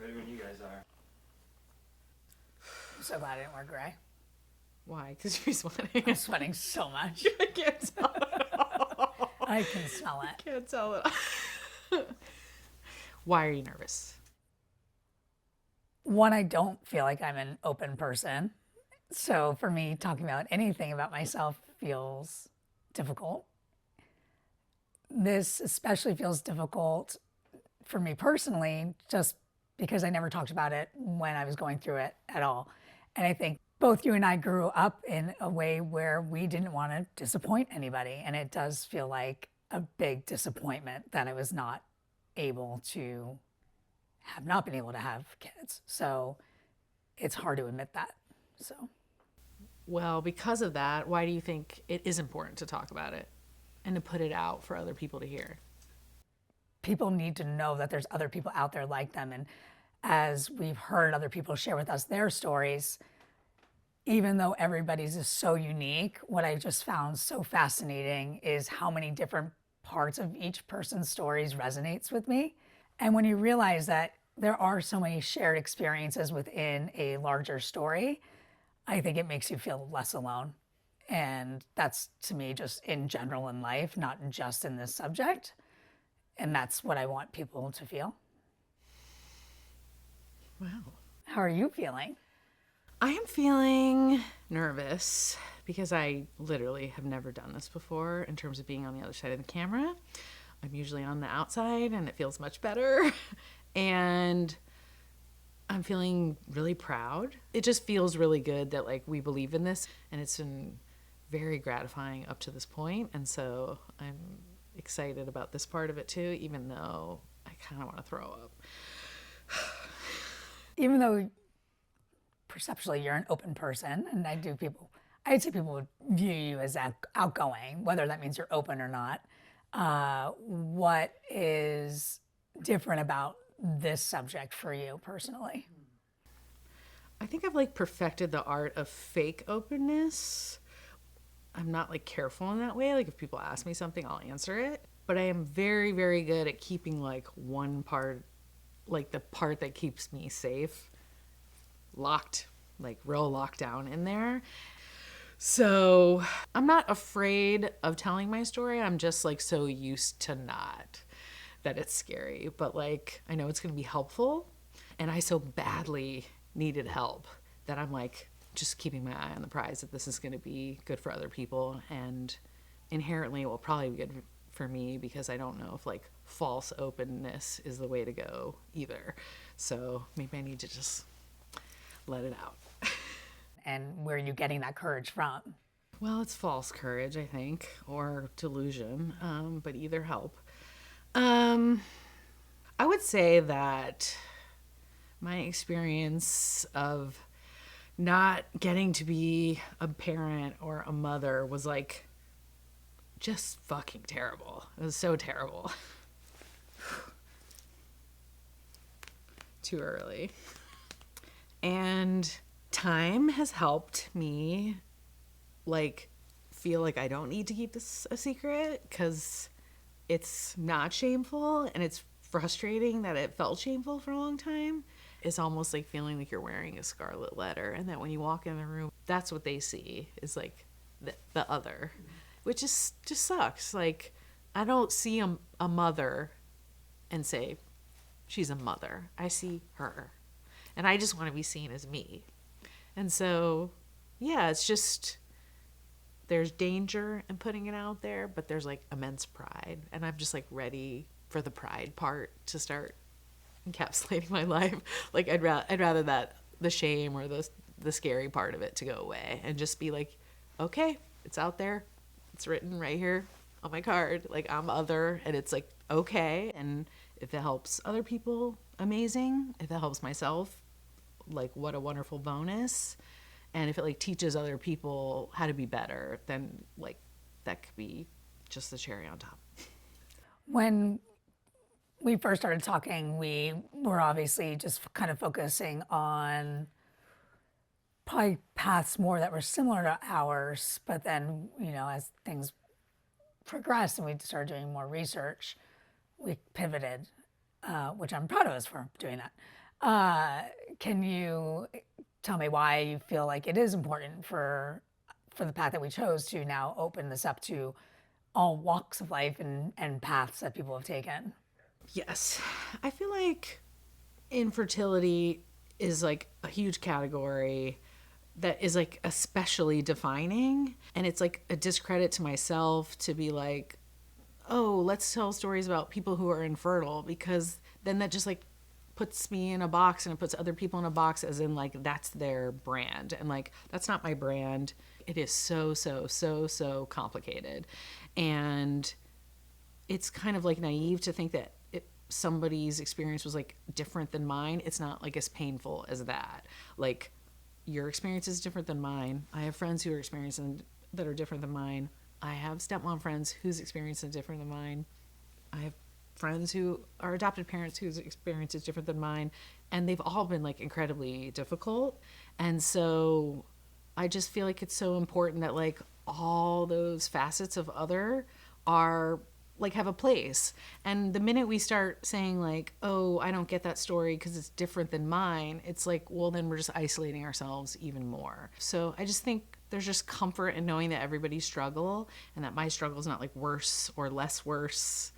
Ready when you guys are. I'm so glad I didn't wear gray. Why? Because you're sweating. I'm sweating so much. I can't tell it. I can smell it. Can't tell it. Why are you nervous? One, I don't feel like I'm an open person. So for me, talking about anything about myself feels difficult. This especially feels difficult for me personally, just because I never talked about it when I was going through it at all. And I think both you and I grew up in a way where we didn't want to disappoint anybody. And it does feel like a big disappointment that I was not able to have not been able to have kids. So it's hard to admit that. So, Well, because of that, why do you think it is important to talk about it and to put it out for other people to hear? people need to know that there's other people out there like them. And as we've heard other people share with us their stories, even though everybody's is so unique, what I just found so fascinating is how many different parts of each person's stories resonates with me. And when you realize that there are so many shared experiences within a larger story, I think it makes you feel less alone. And that's, to me, just in general in life, not just in this subject. And that's what I want people to feel. Wow. How are you feeling? I am feeling nervous because I literally have never done this before in terms of being on the other side of the camera. I'm usually on the outside and it feels much better. And I'm feeling really proud. It just feels really good that like we believe in this, and it's been very gratifying up to this point. And so I'm excited about this part of it too, even though I kind of want to throw up. Even though perceptually you're an open person, and I'd say people would view you as outgoing, whether that means you're open or not. What is different about this subject for you personally? I think I've like perfected the art of fake openness. I'm not like careful in that way. Like if people ask me something, I'll answer it. But I am very, very good at keeping like one part, like the part that keeps me safe, locked, like real lockdown in there. So I'm not afraid of telling my story. I'm just like so used to not that it's scary. But like I know it's going to be helpful. And I so badly needed help that I'm like just keeping my eye on the prize that this is going to be good for other people, and inherently it will probably be good for me because I don't know if like false openness is the way to go either. So maybe I need to just let it out. And where are you getting that courage from? Well, it's false courage, I think, or delusion, but either help. I would say that my experience of not getting to be a parent or a mother was like just fucking terrible. It was so terrible. Too early. And time has helped me like feel like I don't need to keep this a secret because it's not shameful, and it's frustrating that it felt shameful for a long time. It's almost like feeling like you're wearing a scarlet letter, and that when you walk in the room, that's what they see is like the other, which is just sucks. Like I don't see a mother and say she's a mother. I see her, and I just want to be seen as me. And so yeah, it's just there's danger in putting it out there, but there's like immense pride, and I'm just like ready for the pride part to start encapsulating my life. Like I'd rather that the shame or the scary part of it to go away and just be like, okay, it's out there, it's written right here on my card, like I'm other, and it's like okay. And if it helps other people, amazing. If it helps myself, like what a wonderful bonus. And if it like teaches other people how to be better, then like that could be just the cherry on top. When we first started talking, we were obviously just kind of focusing on probably paths more that were similar to ours. But then, as things progressed and we started doing more research, we pivoted, which I'm proud of us for doing that. Can you tell me why you feel like it is important for the path that we chose to now open this up to all walks of life and paths that people have taken? Yes. I feel like infertility is like a huge category that is like especially defining. And it's like a discredit to myself to be like, oh, let's tell stories about people who are infertile, because then that just like puts me in a box and it puts other people in a box, as in like that's their brand. And like that's not my brand. It is so complicated. And it's kind of like naive to think that somebody's experience was like different than mine. It's not like as painful as that. Like your experience is different than mine. I have friends who are experiencing that are different than mine. I have stepmom friends whose experience is different than mine. I have friends who are adopted parents whose experience is different than mine, and they've all been like incredibly difficult. And so I just feel like it's so important that like all those facets of other are like have a place. And the minute we start saying like, oh, I don't get that story because it's different than mine, it's like, well, then we're just isolating ourselves even more. So I just think there's just comfort in knowing that everybody's struggle, and that my struggle is not like worse or less worse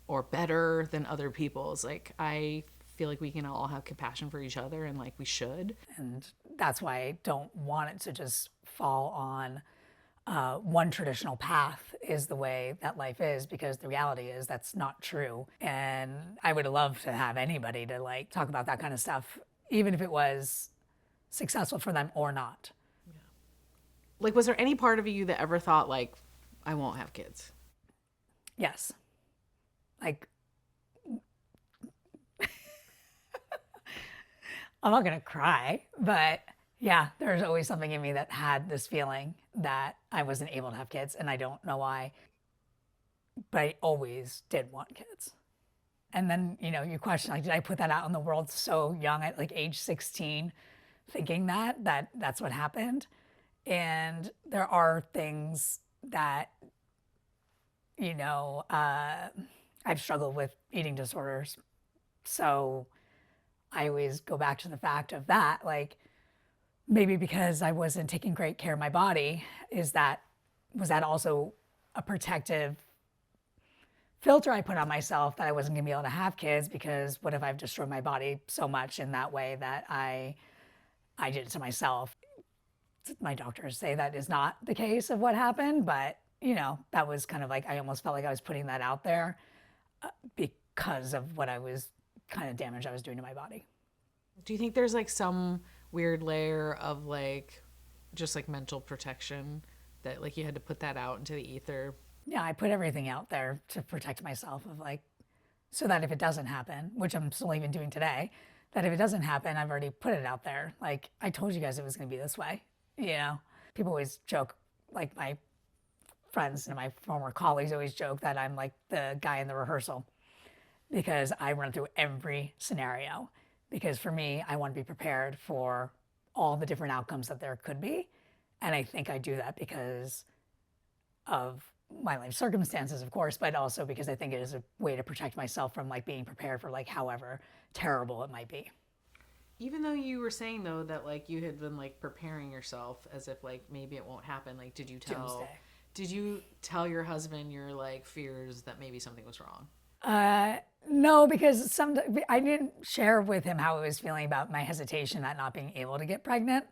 or better than other people's. Like I feel like we can all have compassion for each other, and like we should. And that's why I don't want it to just fall on one traditional path is the way that life is, because the reality is that's not true. And I would love to have anybody to like talk about that kind of stuff, even if it was successful for them or not. Like, was there any part of you that ever thought like, I won't have kids? Yes. Like, I'm not going to cry, but yeah, there's always something in me that had this feeling that I wasn't able to have kids, and I don't know why, but I always did want kids. And then, you question, like, did I put that out in the world so young at like age 16, thinking that that's what happened? And there are things that, you know, uh, I've struggled with eating disorders. So I always go back to the fact of that, like, maybe because I wasn't taking great care of my body, was that also a protective filter I put on myself that I wasn't gonna be able to have kids? Because what if I've destroyed my body so much in that way that I did it to myself? My doctors say that is not the case of what happened, but that was kind of like, I almost felt like I was putting that out there because of what I was kind of damage I was doing to my body. Do you think there's like some weird layer of like just like mental protection that like you had to put that out into the ether? Yeah, I put everything out there to protect myself of like, so that if it doesn't happen, which I'm still even doing today, that if it doesn't happen, I've already put it out there. Like, I told you guys it was going to be this way. You know, people always joke, like my friends and my former colleagues always joke that I'm like the guy in the rehearsal because I run through every scenario. Because for me, I want to be prepared for all the different outcomes that there could be. And I think I do that because of my life circumstances, of course, but also because I think it is a way to protect myself from like being prepared for like however terrible it might be. Even though you were saying though that like you had been like preparing yourself as if like maybe it won't happen, like Doomsday. did you tell your husband your like fears that maybe something was wrong? No, because I didn't share with him how I was feeling about my hesitation at not being able to get pregnant.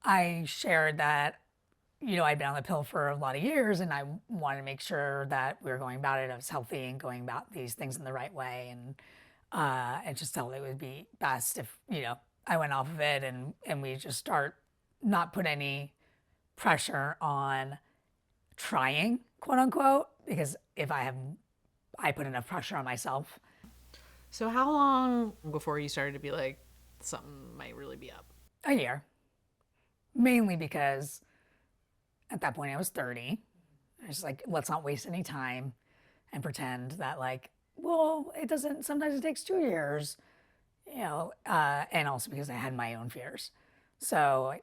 I shared that I'd been on the pill for a lot of years and I wanted to make sure that we were going about it. I was healthy and going about these things in the right way. And just felt it would be best if, I went off of it and we just start not put any pressure on trying, quote unquote, because if I put enough pressure on myself. So how long before you started to be like something might really be up? A year, mainly because at that point I was 30. I was like, let's not waste any time and pretend that like, well, it doesn't, sometimes it takes 2 years, and also because I had my own fears. So,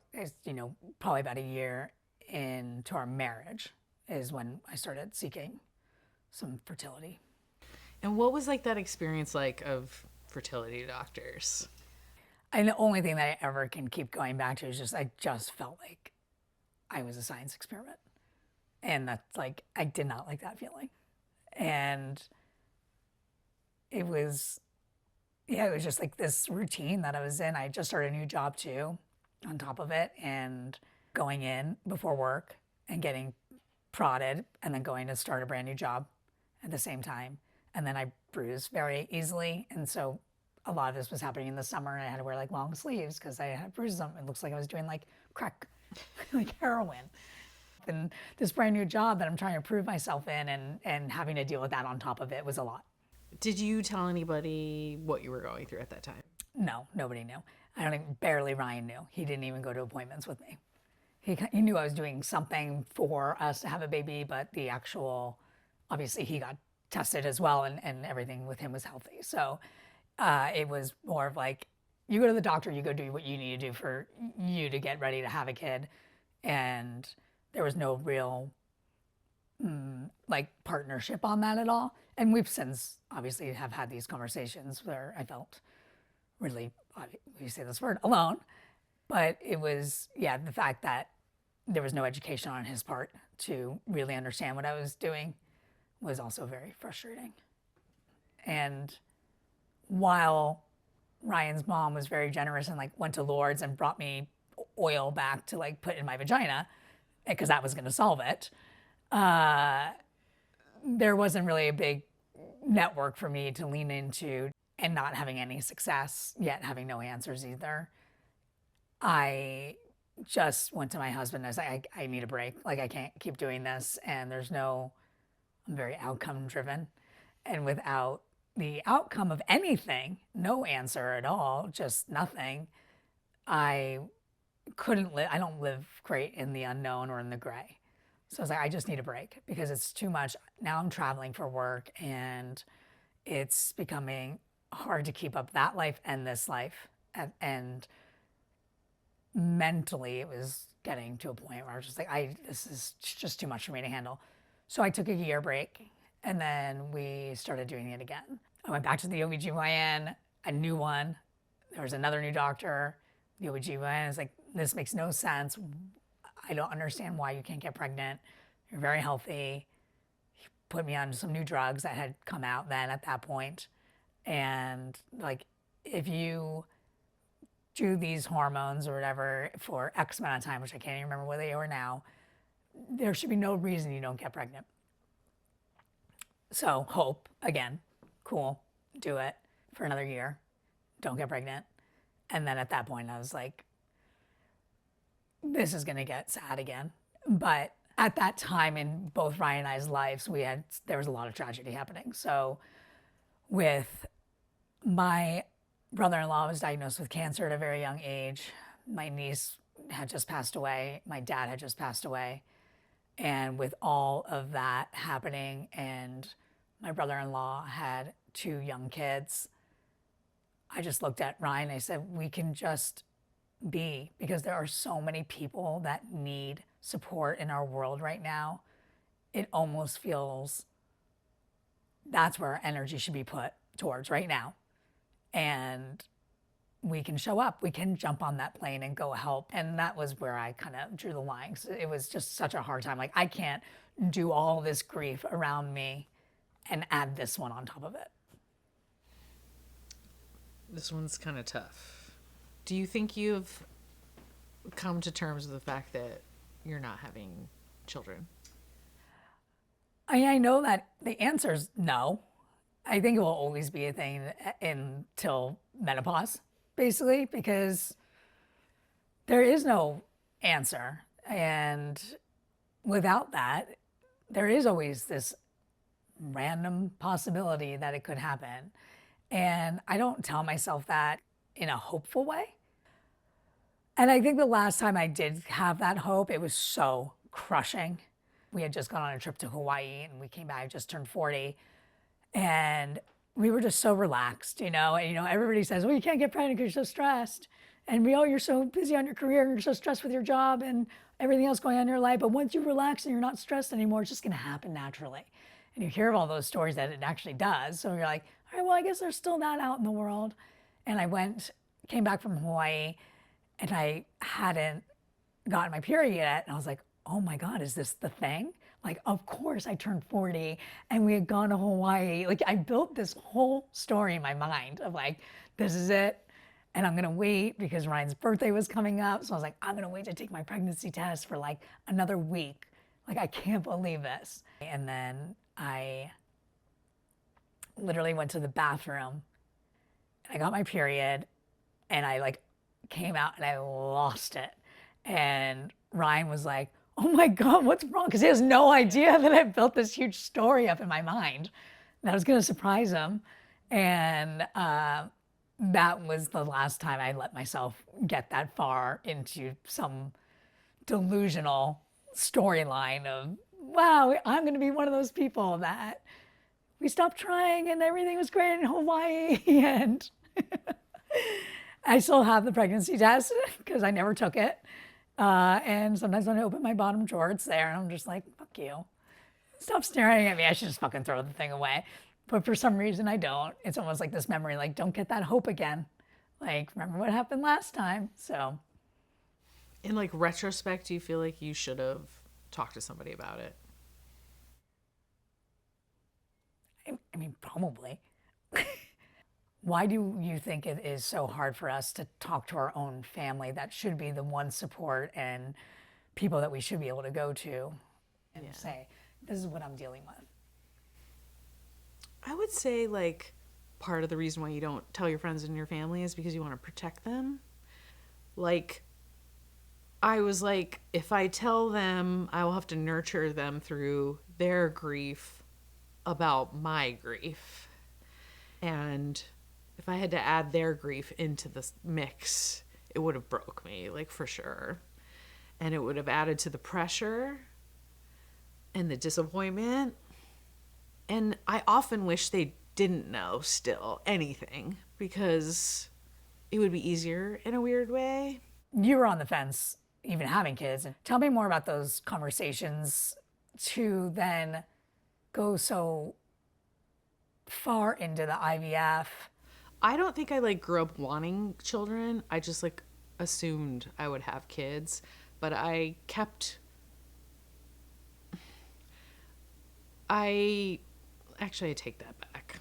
probably about a year into our marriage is when I started seeking some fertility. And what was like that experience like of fertility doctors. And the only thing that I ever can keep going back to is just, I just felt like I was a science experiment. And that's like, I did not like that feeling. And it was, yeah, it was just like this routine that I was in. I just started a new job too, on top of it, and going in before work and getting prodded and then going to start a brand new job at the same time. And then I bruised very easily. And so a lot of this was happening in the summer, and I had to wear like long sleeves because I had bruises on. It looks like I was doing like crack, like heroin. And this brand new job that I'm trying to prove myself in, and having to deal with that on top of it was a lot. Did you tell anybody what you were going through at that time? No, nobody knew. I don't even, barely Ryan knew. He didn't even go to appointments with me. He knew I was doing something for us to have a baby, but the actual, obviously he got tested as well, and everything with him was healthy. So it was more of like, you go to the doctor, you go do what you need to do for you to get ready to have a kid. And there was no real like partnership on that at all. And we've since obviously have had these conversations where I felt really, we say this word, alone. But it was, yeah, the fact that there was no education on his part to really understand what I was doing was also very frustrating. And while Ryan's mom was very generous and like went to Lourdes and brought me oil back to like put in my vagina, because that was going to solve it, there wasn't really a big network for me to lean into, and not having any success, yet having no answers either. I just went to my husband and I was like, I need a break. Like, I can't keep doing this. And I'm very outcome driven. And without the outcome of anything, no answer at all, just nothing, I couldn't live. I don't live great in the unknown or in the gray. So I was like, I just need a break because it's too much. Now I'm traveling for work, and it's becoming hard to keep up that life and this life. And mentally, it was getting to a point where I was just like, this is just too much for me to handle. So I took a year break, and then we started doing it again. I went back to the OBGYN, a new one. There was another new doctor. The OBGYN is like, this makes no sense. I don't understand why you can't get pregnant. You're very healthy. He put me on some new drugs that had come out then at that point. And like, if you do these hormones or whatever for X amount of time, which I can't even remember what they are now, there should be no reason you don't get pregnant. So hope, again, cool, do it for another year. Don't get pregnant. And then at that point, I was like, this is going to get sad again. But at that time in both Ryan and I's lives, there was a lot of tragedy happening. So with my brother-in-law was diagnosed with cancer at a very young age. My niece had just passed away. My dad had just passed away. And with all of that happening, and my brother-in-law had 2 young kids, I just looked at Ryan and I said, we can just be, because there are so many people that need support in our world right now. It almost feels that's where our energy should be put towards right now. And we can show up, we can jump on that plane and go help. And that was where I kind of drew the line. So it was just such a hard time. Like, I can't do all this grief around me and add this one on top of it. This one's kind of tough. Do you think you've come to terms with the fact that you're not having children? I know that the answer is no. I think it will always be a thing until menopause, basically, because there is no answer. And without that, there is always this random possibility that it could happen. And I don't tell myself that in a hopeful way. And I think the last time I did have that hope, it was so crushing. We had just gone on a trip to Hawaii, and we came back, I just turned 40. And we were just so relaxed, And, everybody says, well, you can't get pregnant because you're so stressed. And you're so busy on your career, and you're so stressed with your job and everything else going on in your life. But once you relax and you're not stressed anymore, it's just going to happen naturally. And you hear of all those stories that it actually does. So you're like, all right, well, I guess there's still that out in the world. And came back from Hawaii, and I hadn't gotten my period yet. And I was like, oh my God, is this the thing? Like, of course I turned 40 and we had gone to Hawaii. Like, I built this whole story in my mind of like, this is it. And I'm gonna wait because Ryan's birthday was coming up. So I was like, I'm gonna wait to take my pregnancy test for like another week. Like, I can't believe this. And then I literally went to the bathroom and I got my period and I like came out and I lost it. And Ryan was like, oh my God, what's wrong? Because he has no idea that I built this huge story up in my mind that was going to surprise him. And that was the last time I let myself get that far into some delusional storyline of, wow, I'm going to be one of those people that we stopped trying and everything was great in Hawaii. And I still have the pregnancy test because I never took it. And sometimes when I open my bottom drawer, it's there, and I'm just like, fuck you. Stop staring at me. I should just fucking throw the thing away. But for some reason, I don't. It's almost like this memory, like, don't get that hope again. Like, remember what happened last time? So, In like retrospect, do you feel like you should have talked to somebody about it? I mean, probably. Why do you think it is so hard for us to talk to our own family that should be the one support and people that we should be able to go to and say, this is what I'm dealing with? I would say like part of the reason why you don't tell your friends and your family is because you want to protect them. Like, I was like, if I tell them, I will have to nurture them through their grief about my grief. And if I had to add their grief into the mix, it would have broke me, like, for sure. And it would have added to the pressure and the disappointment. And I often wish they didn't know still anything because it would be easier in a weird way. You were on the fence, even having kids. And tell me more about those conversations to then go so far into the IVF. I don't think I like grew up wanting children. I just like assumed I would have kids, but I take that back.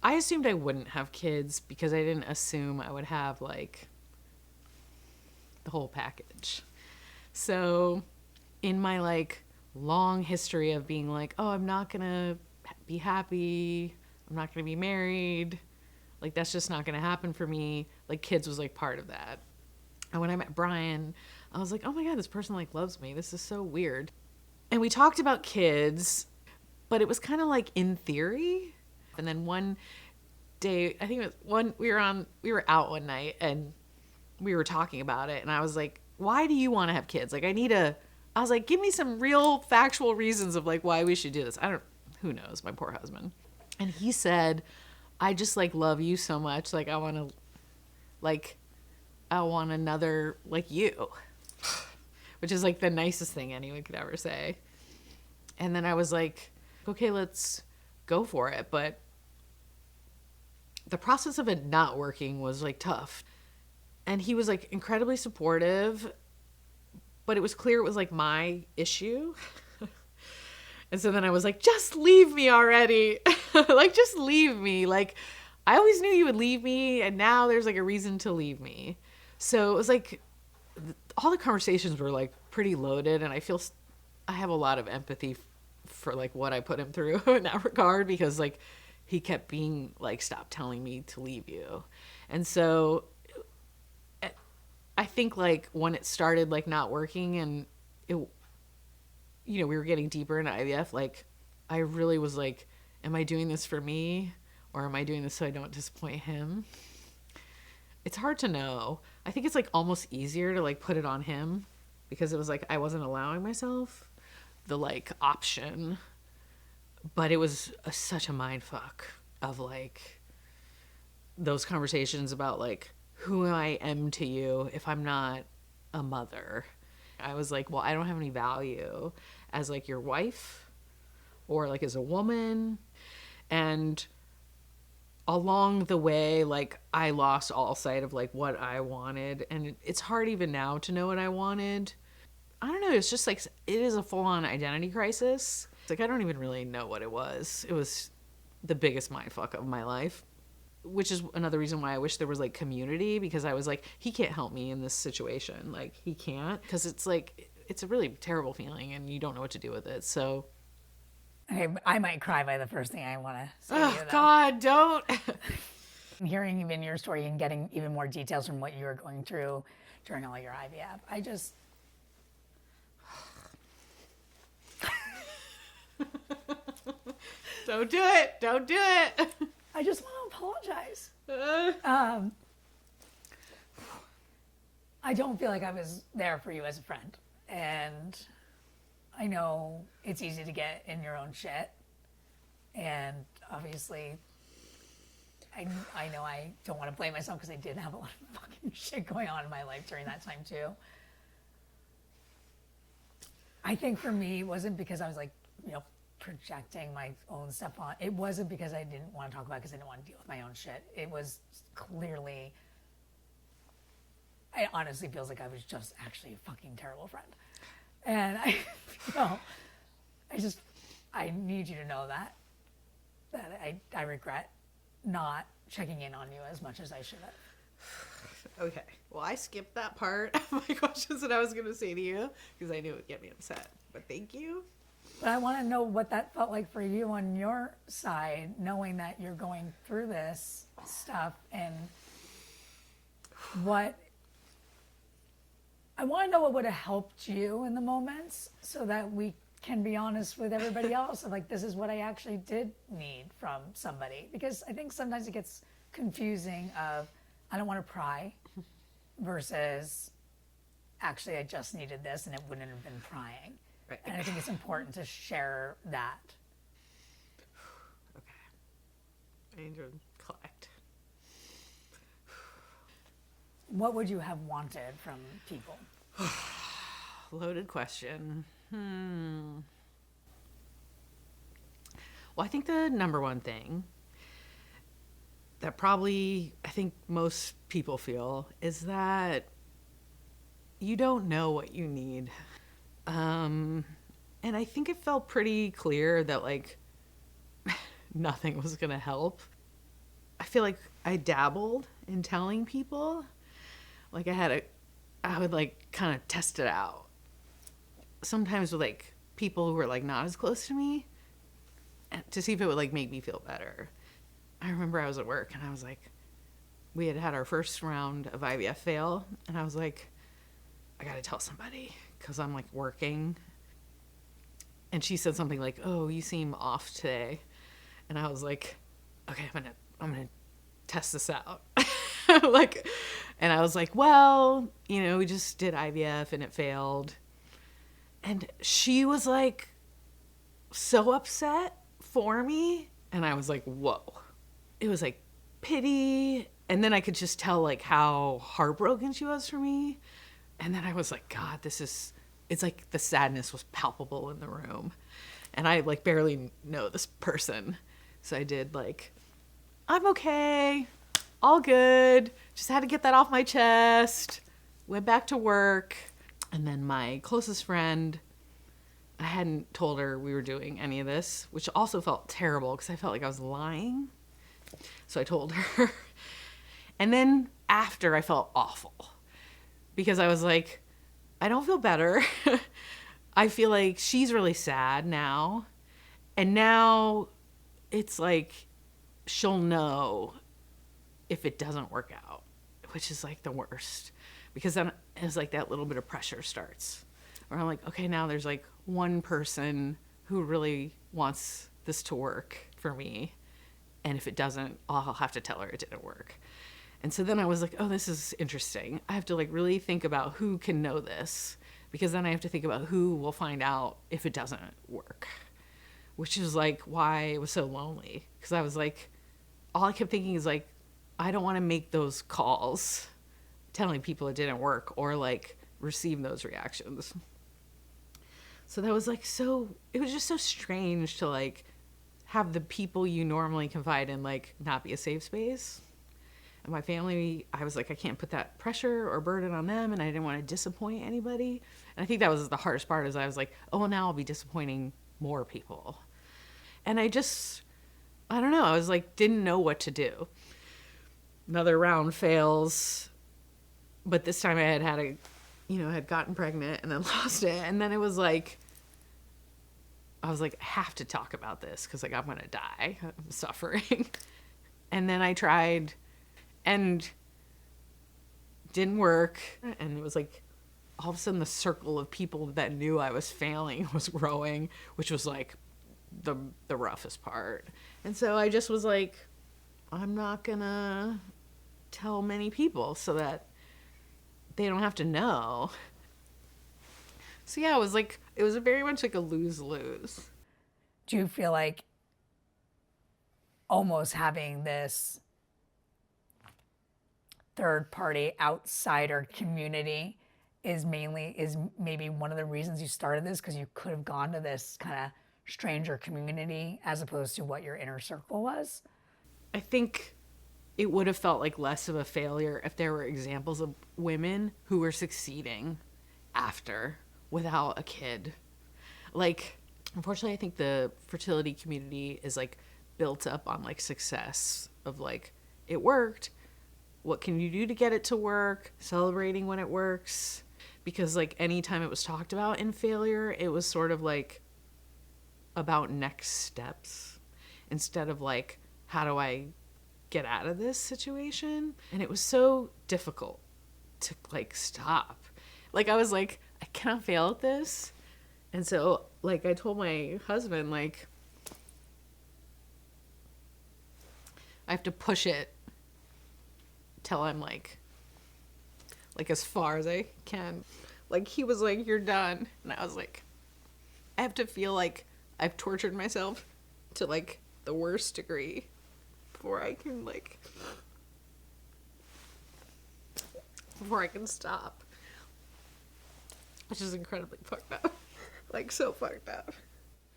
I assumed I wouldn't have kids because I didn't assume I would have like the whole package. So in my like long history of being like, oh, I'm not gonna be happy, I'm not gonna be married, like that's just not gonna happen for me, like kids was like part of that. And when I met Brian, I was like, oh my God, this person like loves me, this is so weird. And we talked about kids, but it was kind of like in theory. And then one day, I think it was we were out one night and we were talking about it, and I was like, why do you want to have kids? Like, I was like, give me some real factual reasons of like why we should do this. Who knows, my poor husband. And he said, I just like love you so much. Like, I want another like you, which is like the nicest thing anyone could ever say. And then I was like, okay, let's go for it. But the process of it not working was like tough. And he was like incredibly supportive, but it was clear it was like my issue. And so then I was like, just leave me already. Like, just leave me. Like, I always knew you would leave me, and now there's like a reason to leave me. So it was like all the conversations were like pretty loaded, and I have a lot of empathy for like what I put him through in that regard, because like he kept being like, stop telling me to leave you. And so I think like when it started like not working and it, you know, we were getting deeper into IVF, like I really was like, am I doing this for me or am I doing this so I don't disappoint him? It's hard to know. I think it's like almost easier to like put it on him because it was like I wasn't allowing myself the like option, but it was such a mind fuck of like those conversations about like who I am to you if I'm not a mother. I was like, well, I don't have any value as like your wife or like as a woman. And along the way, like, I lost all sight of like what I wanted, and it's hard even now to know what I wanted. I don't know, it's just like it is a full-on identity crisis. It's like I don't even really know what it was. It was the biggest mindfuck of my life, which is another reason why I wish there was like community, because I was like, he can't help me in this situation. Like, he can't, because it's like it's a really terrible feeling and you don't know what to do with it. So Okay, I might cry by the first thing I want to say to oh you, though. God, don't. Hearing even your story and getting even more details from what you were going through during all your IVF, I just. Don't do it. Don't do it. I just want to apologize. I don't feel like I was there for you as a friend. And I know it's easy to get in your own shit. And obviously, I know I don't want to blame myself because I did have a lot of fucking shit going on in my life during that time too. I think for me, it wasn't because I was like, projecting my own stuff on. It wasn't because I didn't want to talk about it because I didn't want to deal with my own shit. It was clearly, it honestly feels like I was just actually a fucking terrible friend. And I need you to know that I regret not checking in on you as much as I should have. Okay. Well, I skipped that part of my questions that I was going to say to you because I knew it would get me upset. But thank you. But I want to know what that felt like for you on your side, knowing that you're going through this stuff, and what I want to know what would have helped you in the moments so that we can be honest with everybody else. Like, this is what I actually did need from somebody. Because I think sometimes it gets confusing of, I don't want to pry versus actually I just needed this and it wouldn't have been prying. Right. And I think it's important to share that. Okay. I need to collect. What would you have wanted from people? Loaded question. Well, I think the number one thing that probably I think most people feel is that you don't know what you need. And I think it felt pretty clear that like nothing was going to help. I feel like I dabbled in telling people. Like I would like kind of test it out. Sometimes with like people who were like not as close to me to see if it would like make me feel better. I remember I was at work and I was like, we had our first round of IVF fail. And I was like, I got to tell somebody because I'm like working. And she said something like, oh, you seem off today. And I was like, okay, I'm gonna test this out. Like, and I was like, well, we just did IVF and it failed. And she was like so upset for me. And I was like, whoa. It was like pity. And then I could just tell like how heartbroken she was for me. And then I was like, God, it's like the sadness was palpable in the room. And I like barely know this person. So I did like, I'm okay, all good. Just had to get that off my chest. Went back to work. And then my closest friend, I hadn't told her we were doing any of this, which also felt terrible because I felt like I was lying. So I told her. And then after I felt awful because I was like, I don't feel better. I feel like she's really sad now. And now it's like she'll know if it doesn't work out, which is like the worst. Because then it's like that little bit of pressure starts. Where I'm like, okay, now there's like one person who really wants this to work for me. And if it doesn't, I'll have to tell her it didn't work. And so then I was like, oh, this is interesting. I have to like really think about who can know this, because then I have to think about who will find out if it doesn't work, which is like why it was so lonely. Because I was like, all I kept thinking is like, I don't want to make those calls telling people it didn't work or like receive those reactions. So that was like, it was just so strange to like have the people you normally confide in like not be a safe space. And my family, I was like, I can't put that pressure or burden on them, and I didn't want to disappoint anybody. And I think that was the hardest part, is I was like, oh, well, now I'll be disappointing more people. And I don't know, I was like, didn't know what to do. Another round fails, but this time I had gotten pregnant and then lost it. And then it was like, I was like, I have to talk about this because like I'm gonna die. I'm suffering. And then I tried and didn't work. And it was like all of a sudden the circle of people that knew I was failing was growing, which was like the roughest part. And so I just was like, I'm not gonna tell many people so that they don't have to know. So yeah, it was very much like a lose-lose. Do you feel like almost having this third party outsider community is maybe one of the reasons you started this, because you could have gone to this kind of stranger community as opposed to what your inner circle was? I think it would have felt like less of a failure if there were examples of women who were succeeding after without a kid. Like, unfortunately, I think the fertility community is like built up on like success of like, it worked. What can you do to get it to work? Celebrating when it works. Because like anytime it was talked about in failure, it was sort of like about next steps instead of like, how do I get out of this situation? And it was so difficult to like stop. Like I was like, I cannot fail at this. And so like I told my husband, like, I have to push it till I'm like as far as I can. Like he was like, you're done. And I was like, I have to feel like I've tortured myself to like the worst degree before I can stop. Which is incredibly fucked up. Like so fucked up.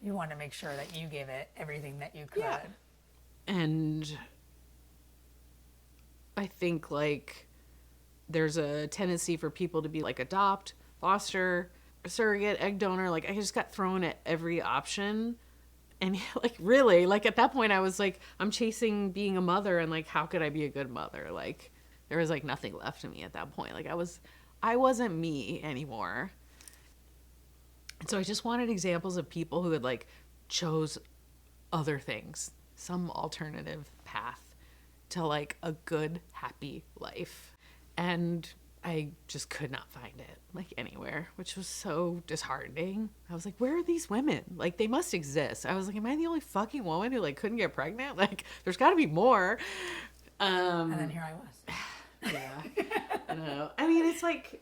You want to make sure that you gave it everything that you could. Yeah. And I think like there's a tendency for people to be like adopt, foster, surrogate, egg donor. Like I just got thrown at every option. And like really, like at that point I was like, I'm chasing being a mother, and like how could I be a good mother? Like there was like nothing left of me at that point. Like I wasn't me anymore. And so I just wanted examples of people who had like chose other things, some alternative path to like a good, happy life. And I just could not find it like anywhere, which was so disheartening. I was like, where are these women? Like they must exist. I was like, am I the only fucking woman who like couldn't get pregnant? Like there's gotta be more. And then here I was. Yeah. I don't know. I mean, it's like,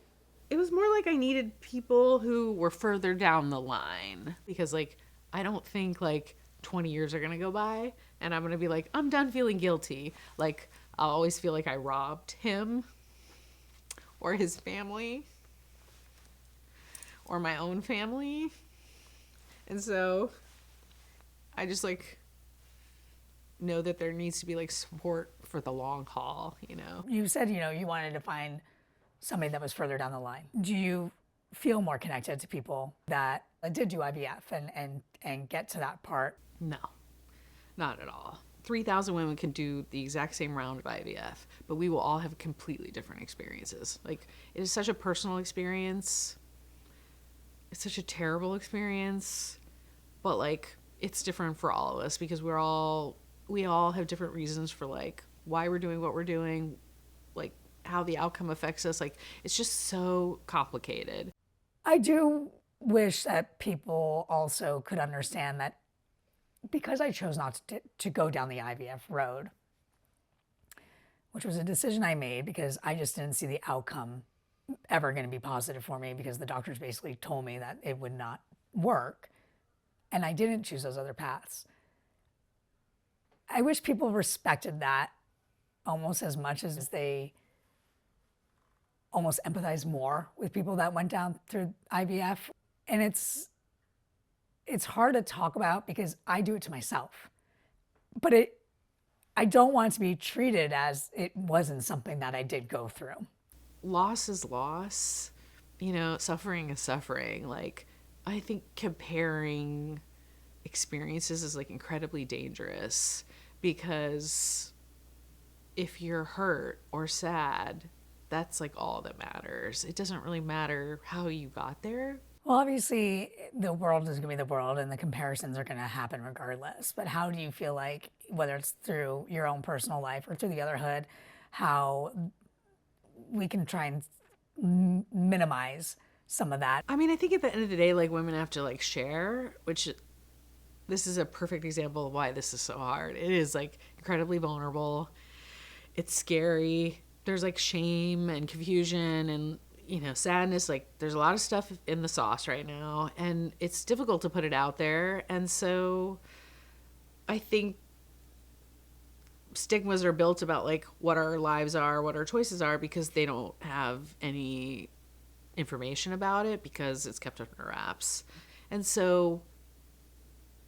it was more like I needed people who were further down the line, because like, I don't think like 20 years are going to go by and I'm going to be like, I'm done feeling guilty. Like I'll always feel like I robbed him or his family or my own family. And so I just like know that there needs to be like support for the long haul, you know? You said, you wanted to find somebody that was further down the line. Do you feel more connected to people that did do IVF and get to that part? No, not at all. 3,000 women can do the exact same round of IVF, but we will all have completely different experiences. Like, it is such a personal experience. It's such a terrible experience, but like, it's different for all of us because we all have different reasons for like why we're doing what we're doing, like how the outcome affects us. Like, it's just so complicated. I do wish that people also could understand that because I chose not to go down the IVF road, which was a decision I made because I just didn't see the outcome ever going to be positive for me, because the doctors basically told me that it would not work, and I didn't choose those other paths. I wish people respected that almost as much as they almost empathize more with people that went down through IVF. And it's hard to talk about because I do it to myself. but I don't want it to be treated as it wasn't something that I did go through. Loss is loss. Suffering is suffering. Like, I think comparing experiences is like incredibly dangerous, because if you're hurt or sad, that's like all that matters. It doesn't really matter how you got there. Well, obviously, the world is going to be the world and the comparisons are going to happen regardless. But how do you feel like, whether it's through your own personal life or through the Otherhood, how we can try and minimize some of that? I mean, I think at the end of the day, like, women have to like share, which this is a perfect example of why this is so hard. It is like incredibly vulnerable. It's scary. There's like shame and confusion and sadness. Like, there's a lot of stuff in the sauce right now, and it's difficult to put it out there. And so I think stigmas are built about like what our lives are, what our choices are, because they don't have any information about it, because it's kept under wraps. And so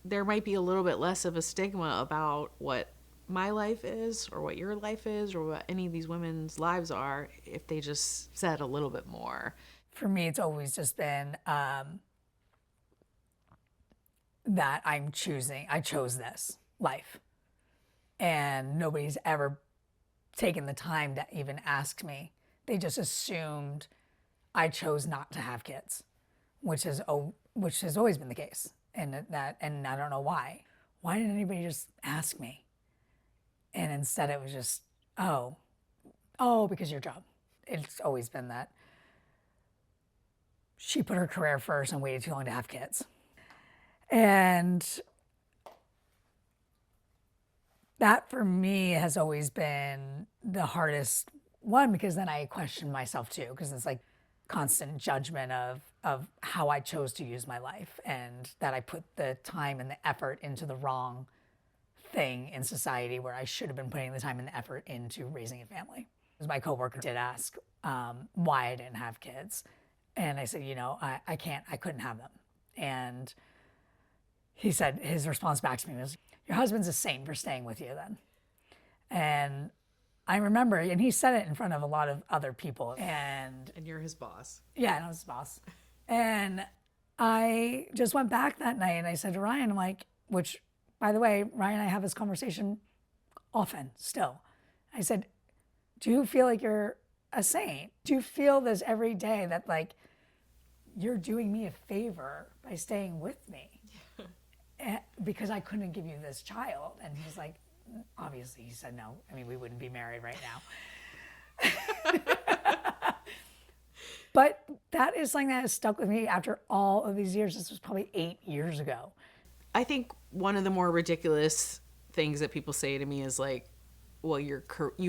there might be a little bit less of a stigma about what my life is, or what your life is, or what any of these women's lives are, if they just said a little bit more. For me, it's always just been that I chose this life. And nobody's ever taken the time to even ask me. They just assumed I chose not to have kids, which has always been the case. And I don't know why. Why didn't anybody just ask me? And instead it was just, oh, because your job. It's always been that. She put her career first and waited too long to have kids. And that for me has always been the hardest one, because then I question myself too, because it's like constant judgment of how I chose to use my life, and that I put the time and the effort into the wrong thing in society, where I should have been putting the time and the effort into raising a family. My coworker did ask why I didn't have kids. And I said, I couldn't have them. And he said, his response back to me was, your husband's a saint for staying with you then. And I remember, and he said it in front of a lot of other people. And you're his boss. Yeah, and I was his boss. And I just went back that night and I said to Ryan, I'm like, which, by the way, Ryan and I have this conversation often still. I said, do you feel like you're a saint? Do you feel this every day that like you're doing me a favor by staying with me? Because I couldn't give you this child. And he's like, obviously he said no. I mean, we wouldn't be married right now. But that is something that has stuck with me after all of these years. This was probably 8 years ago. I think one of the more ridiculous things that people say to me is like, well, you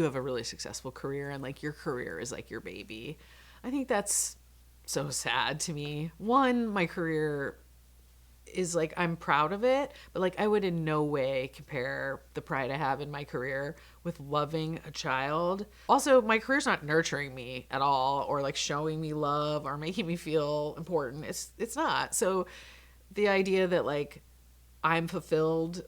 have a really successful career, and like your career is like your baby. I think that's so sad to me. One, my career is like, I'm proud of it, but like I would in no way compare the pride I have in my career with loving a child. Also, my career's not nurturing me at all, or like showing me love or making me feel important. It's not. So the idea that like I'm fulfilled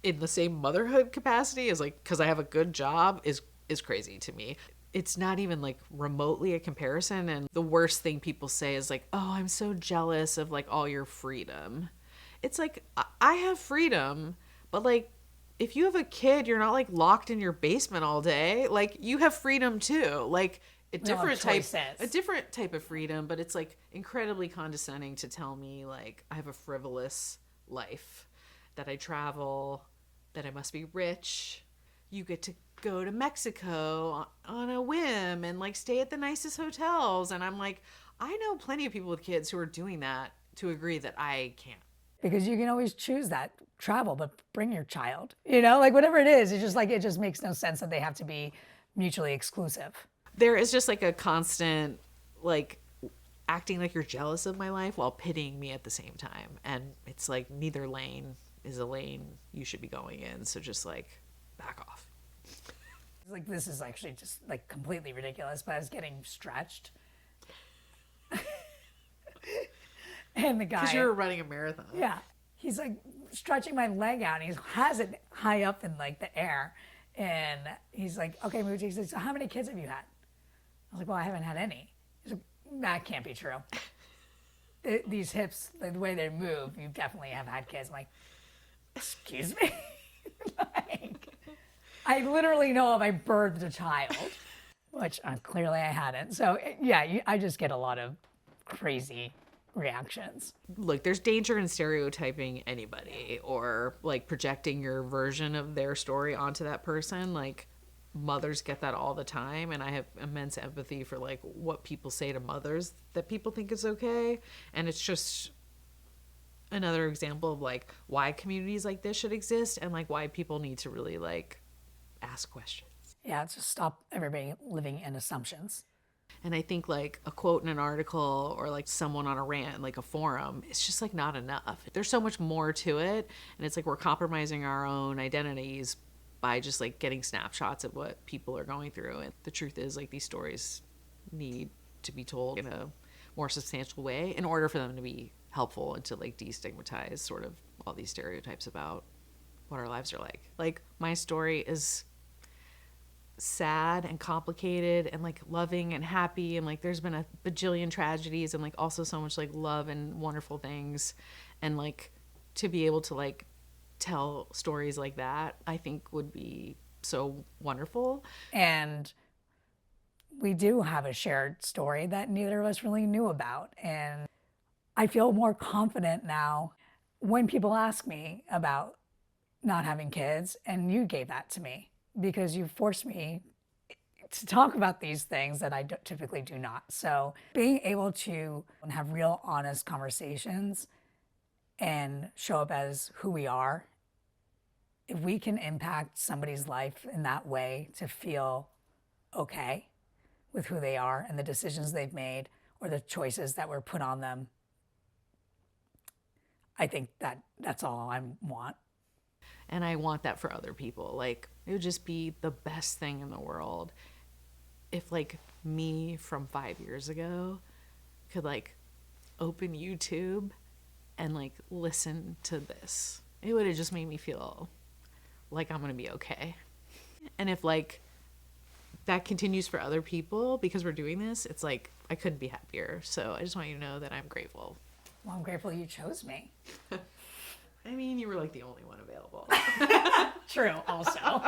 in the same motherhood capacity as like because I have a good job is crazy to me. It's not even like remotely a comparison. And the worst thing people say is like, oh, I'm so jealous of like all your freedom. It's like, I have freedom, but like if you have a kid, you're not like locked in your basement all day. Like you have freedom too. Like a different type of freedom, but it's like incredibly condescending to tell me like I have a frivolous life, that I travel, that I must be rich. You get to go to Mexico on a whim and like stay at the nicest hotels. And I'm like, I know plenty of people with kids who are doing that to agree that I can't. Because you can always choose that travel, but bring your child, like whatever it is, it's just like, it just makes no sense that they have to be mutually exclusive. There is just like a constant, like acting like you're jealous of my life while pitying me at the same time. And it's like neither lane is a lane you should be going in. So just like back off. Like, this is actually just like completely ridiculous, but I was getting stretched. And the guy, because you're running a marathon. Yeah. he's like stretching my leg out, and he has it high up in like the air, and he's like, okay, Moochie, he says, so how many kids have you had? I was like, well, I haven't had any. He's like, that can't be true. These hips, the way they move, you definitely have had kids. I'm like, excuse me? Like, I literally know if I birthed a child, which clearly I hadn't. So yeah, I just get a lot of crazy reactions. Look, there's danger in stereotyping anybody or like projecting your version of their story onto that person. Like, mothers get that all the time, and I have immense empathy for like what people say to mothers that people think is okay. And it's just another example of like why communities like this should exist, and like why people need to really like ask questions. Yeah, just stop everybody living in assumptions. And I think like a quote in an article or like someone on a rant, like a forum, it's just like not enough. There's so much more to it. And it's like we're compromising our own identities by just like getting snapshots of what people are going through. And the truth is, like, these stories need to be told in a more substantial way in order for them to be helpful and to like destigmatize sort of all these stereotypes about what our lives are like. Like, my story is sad and complicated and like loving and happy, and like there's been a bajillion tragedies and like also so much like love and wonderful things, and like to be able to like tell stories like that, I think would be so wonderful. And we do have a shared story that neither of us really knew about, and I feel more confident now when people ask me about not having kids, and you gave that to me because you forced me to talk about these things that I typically do not. So being able to have real, honest conversations and show up as who we are, if we can impact somebody's life in that way to feel okay with who they are and the decisions they've made or the choices that were put on them, I think that's all I want. And I want that for other people. Like, it would just be the best thing in the world if like me from 5 years ago could like open YouTube and like listen to this. It would have just made me feel like I'm gonna be okay. And if like that continues for other people because we're doing this, it's like I couldn't be happier. So I just want you to know that I'm grateful. Well, I'm grateful you chose me. I mean, you were like the only one available. True, also.